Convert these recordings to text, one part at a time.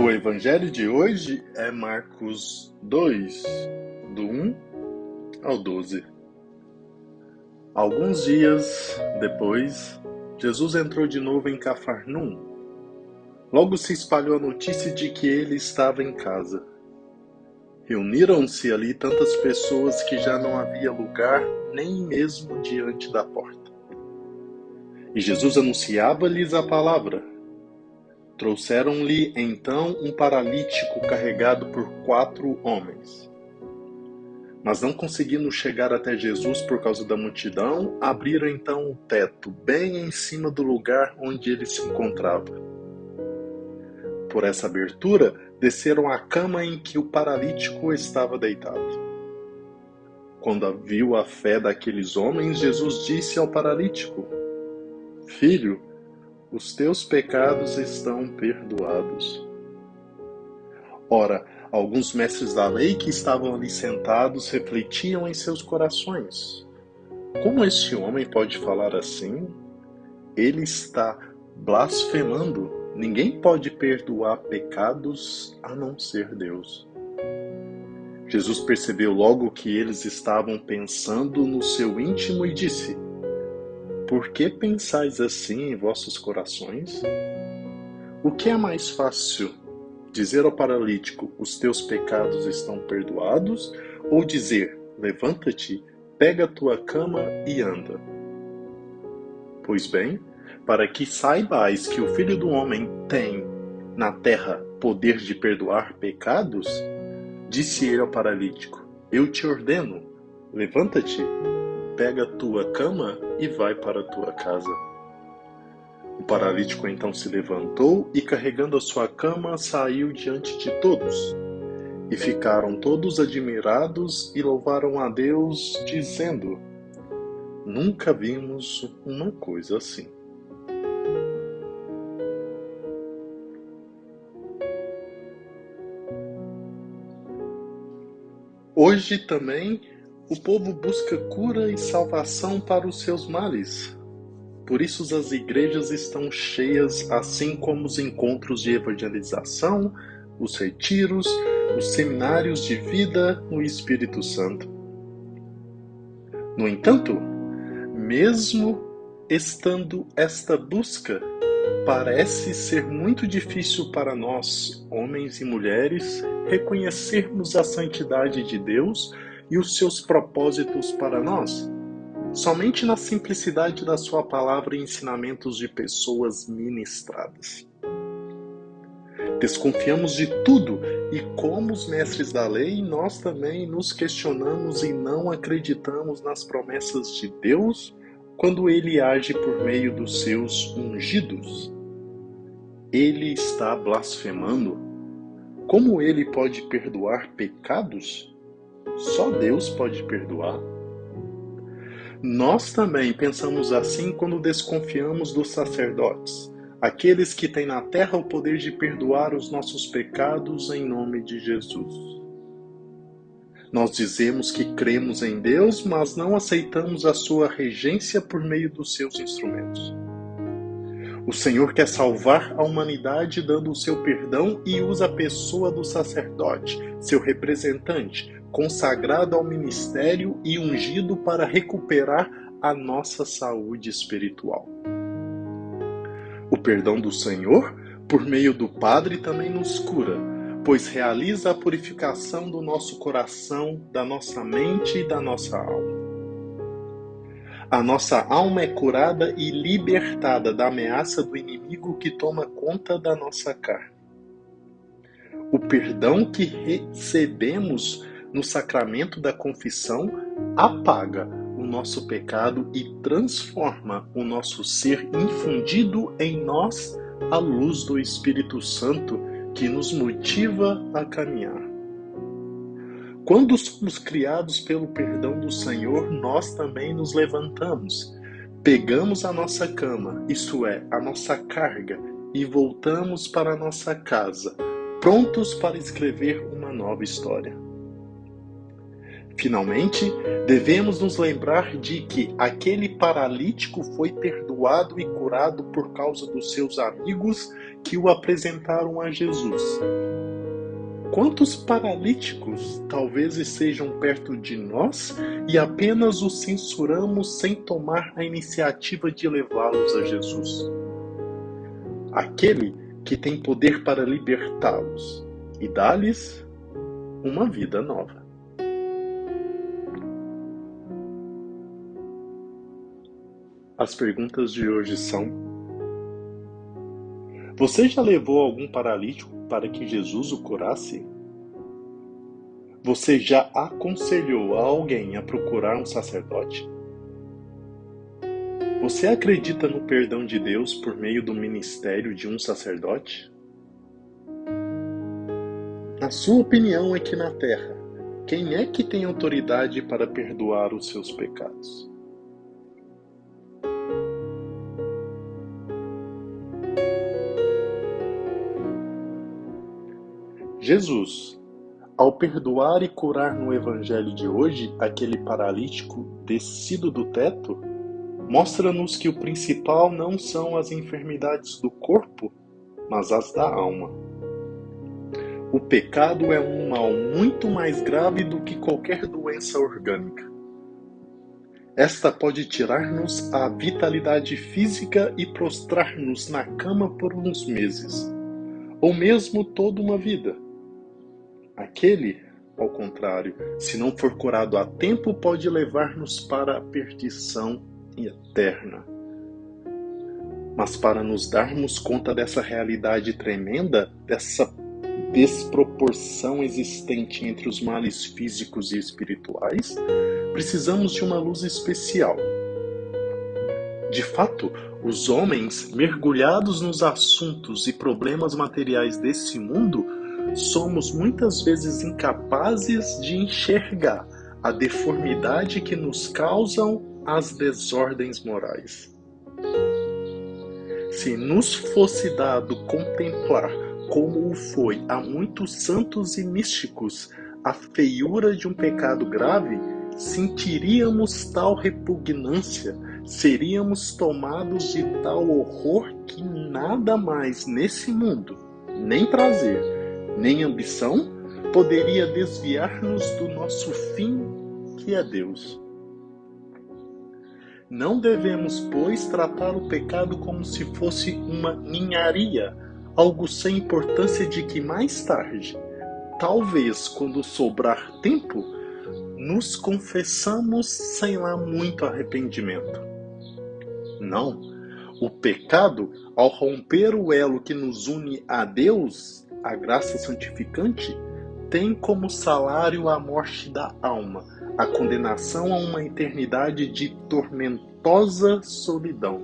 O evangelho de hoje é Marcos 2, do 1 ao 12. Alguns dias depois, Jesus entrou de novo em Cafarnaum. Logo se espalhou a notícia de que ele estava em casa. Reuniram-se ali tantas pessoas que já não havia lugar nem mesmo diante da porta. E Jesus anunciava-lhes a palavra. Trouxeram-lhe então um paralítico carregado por 4 homens. Mas não conseguindo chegar até Jesus por causa da multidão, abriram então o teto, bem em cima do lugar onde ele se encontrava. Por essa abertura, desceram à cama em que o paralítico estava deitado. Quando viu a fé daqueles homens, Jesus disse ao paralítico: Filho, os teus pecados estão perdoados. Ora, alguns mestres da lei que estavam ali sentados refletiam em seus corações: como este homem pode falar assim? Ele está blasfemando. Ninguém pode perdoar pecados a não ser Deus. Jesus percebeu logo que eles estavam pensando no seu íntimo e disse: Por que pensais assim em vossos corações? O que é mais fácil, dizer ao paralítico: os teus pecados estão perdoados, ou dizer: levanta-te, pega a tua cama e anda? Pois bem, para que saibais que o Filho do Homem tem na terra poder de perdoar pecados, disse ele ao paralítico: eu te ordeno, levanta-te, pega a tua cama e vai para a tua casa. O paralítico então se levantou e, carregando a sua cama, saiu diante de todos. E ficaram todos admirados e louvaram a Deus, dizendo: Nunca vimos uma coisa assim. Hoje também o povo busca cura e salvação para os seus males. Por isso as igrejas estão cheias, assim como os encontros de evangelização, os retiros, os seminários de vida no Espírito Santo. No entanto, mesmo estando esta busca, parece ser muito difícil para nós, homens e mulheres, reconhecermos a santidade de Deus e os seus propósitos para nós. Somente na simplicidade da sua palavra e ensinamentos de pessoas ministradas. Desconfiamos de tudo e, como os mestres da lei, nós também nos questionamos e não acreditamos nas promessas de Deus quando Ele age por meio dos seus ungidos. Ele está blasfemando? Como Ele pode perdoar pecados? Só Deus pode perdoar. Nós também pensamos assim quando desconfiamos dos sacerdotes, aqueles que têm na terra o poder de perdoar os nossos pecados em nome de Jesus. Nós dizemos que cremos em Deus, mas não aceitamos a sua regência por meio dos seus instrumentos. O Senhor quer salvar a humanidade dando o seu perdão e usa a pessoa do sacerdote, seu representante, consagrado ao ministério e ungido para recuperar a nossa saúde espiritual. O perdão do Senhor, por meio do Padre, também nos cura, pois realiza a purificação do nosso coração, da nossa mente e da nossa alma. A nossa alma é curada e libertada da ameaça do inimigo que toma conta da nossa carne. O perdão que recebemos no sacramento da confissão apaga o nosso pecado e transforma o nosso ser, infundido em nós a luz do Espírito Santo que nos motiva a caminhar. Quando somos criados pelo perdão do Senhor, nós também nos levantamos, pegamos a nossa cama, isto é, a nossa carga, e voltamos para a nossa casa, prontos para escrever uma nova história. Finalmente, devemos nos lembrar de que aquele paralítico foi perdoado e curado por causa dos seus amigos que o apresentaram a Jesus. Quantos paralíticos talvez estejam perto de nós e apenas os censuramos sem tomar a iniciativa de levá-los a Jesus? Aquele que tem poder para libertá-los e dar-lhes uma vida nova. As perguntas de hoje são: você já levou algum paralítico para que Jesus o curasse? Você já aconselhou alguém a procurar um sacerdote? Você acredita no perdão de Deus por meio do ministério de um sacerdote? Na sua opinião, aqui na Terra, quem é que tem autoridade para perdoar os seus pecados? Jesus, ao perdoar e curar no Evangelho de hoje aquele paralítico descido do teto, mostra-nos que o principal não são as enfermidades do corpo, mas as da alma. O pecado é um mal muito mais grave do que qualquer doença orgânica. Esta pode tirar-nos a vitalidade física e prostrar-nos na cama por uns meses, ou mesmo toda uma vida. Aquele, ao contrário, se não for curado a tempo, pode levar-nos para a perdição eterna. Mas para nos darmos conta dessa realidade tremenda, dessa desproporção existente entre os males físicos e espirituais, precisamos de uma luz especial. De fato, os homens, mergulhados nos assuntos e problemas materiais desse mundo, somos muitas vezes incapazes de enxergar a deformidade que nos causam as desordens morais. Se nos fosse dado contemplar, como o foi a muitos santos e místicos, a feiura de um pecado grave, sentiríamos tal repugnância, seríamos tomados de tal horror que nada mais nesse mundo, nem prazer, nem ambição, poderia desviar-nos do nosso fim, que é Deus. Não devemos, pois, tratar o pecado como se fosse uma ninharia, algo sem importância de que mais tarde, talvez quando sobrar tempo, nos confessamos sem lá muito arrependimento. Não, o pecado, ao romper o elo que nos une a Deus, a graça santificante, tem como salário a morte da alma, a condenação a uma eternidade de tormentosa solidão.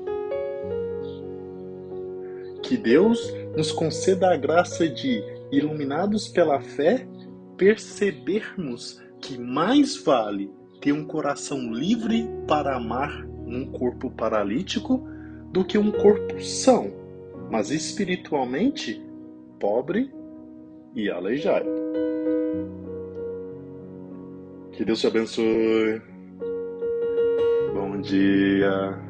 Que Deus nos conceda a graça de, iluminados pela fé, percebermos que mais vale ter um coração livre para amar num corpo paralítico do que um corpo são, mas espiritualmente pobre e aleijado. Que Deus te abençoe. Bom dia.